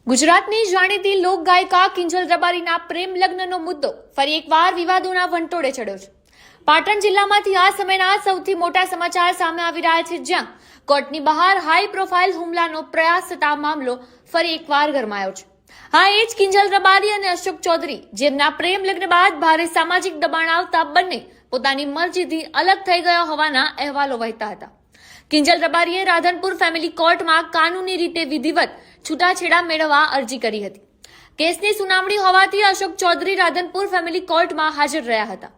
ગુજરાતની જાણીતી લોક ગાયિકા કિંજલ રબારીના પ્રેમ લગ્નનો મુદ્દો ફરી એકવાર વિવાદોના વંટોળે ચડ્યો છે। પાટણ જિલ્લામાંથી આ સમયના સૌથી મોટા સમાચાર સામે આવી રહ્યા છે, જ્યાં કોર્ટની બહાર હાઈ પ્રોફાઇલ હુમલાનો પ્રયાસ થતા મામલો ફરી એકવાર ગરમાયો છે। હા, એ જ કિંજલ રબારી અને અશોક ચૌધરી, જેમના પ્રેમ લગ્ન બાદ ભારે સામાજિક દબાણ આવતા બંને પોતાની મરજીથી અલગ થઈ ગયા હોવાના અહેવાલો વહેતા હતા। કિંજલ રબારીએ રાધનપુર ફેમિલી કોર્ટમાં કાનૂની રીતે વિધિવત છૂટાછેડા મેળવવા અરજી કરી હતી। કેસની સુનાવણી હોવાથી અશોક ચૌધરી રાધનપુર ફેમિલી કોર્ટમાં હાજર રહ્યા હતા।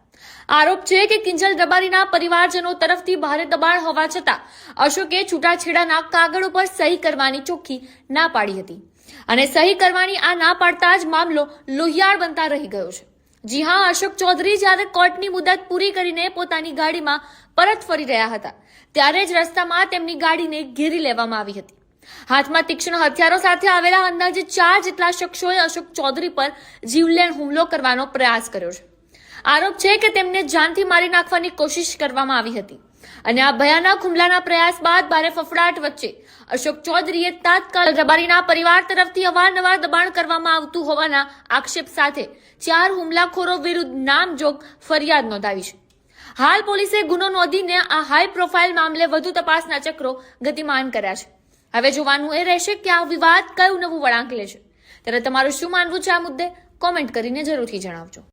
આરોપ છે કે કિંજલ રબારીના પરિવારજનો તરફથી ભારે દબાણ હોવા છતાં અશોકે છૂટાછેડાના કાગળ ઉપર સહી કરવાની ચોખ્ખી ના પાડી હતી અને સહી કરવાની આ ના પાડતા જ મામલો લોહિયાળ બનતા રહી ગયો છે। જી હા, અશોક ચૌધરી જ્યારે કોર્ટની મુદત પૂરી કરીને પોતાની ગાડીમાં પરત ફરી રહ્યા હતા ત્યારે જ રસ્તામાં તેમની ગાડીને ઘેરી લેવામાં આવી હતી। હાથમાં તીક્ષ્ણ હથિયારો સાથે આવેલા અંદાજે 4 જેટલા શખ્સોએ અશોક ચૌધરી પર જીવલેણ હુમલો કરવાનો પ્રયાસ કર્યો છે। આરોપ છે કે તેમને જાનથી મારી નાખવાની કોશિશ કરવામાં આવી હતી અને આ ભયાનક હુમલાના પ્રયાસ બાદ ભારે ફફડાટ વચ્ચે અશોક ચૌધરીએ તાત્કાલિક રબારીના પરિવાર તરફથી અવારનવાર દબાણ કરવામાં આવતું હોવાના આક્ષેપ સાથે 4 હુમલાખોરો વિરુદ્ધ નામજોગ ફરિયાદ નોંધાવી છે। હાલ પોલીસે ગુનો નોંધીને આ હાઈ પ્રોફાઇલ મામલે વધુ તપાસના ચક્રો ગતિમાન કર્યા છે। હવે જોવાનું એ રહેશે કે આ વિવાદ કયું નવું વળાંક લે છે। ત્યારે તમારું શું માનવું છે આ મુદ્દે? કોમેન્ટ કરીને જરૂરથી જણાવજો।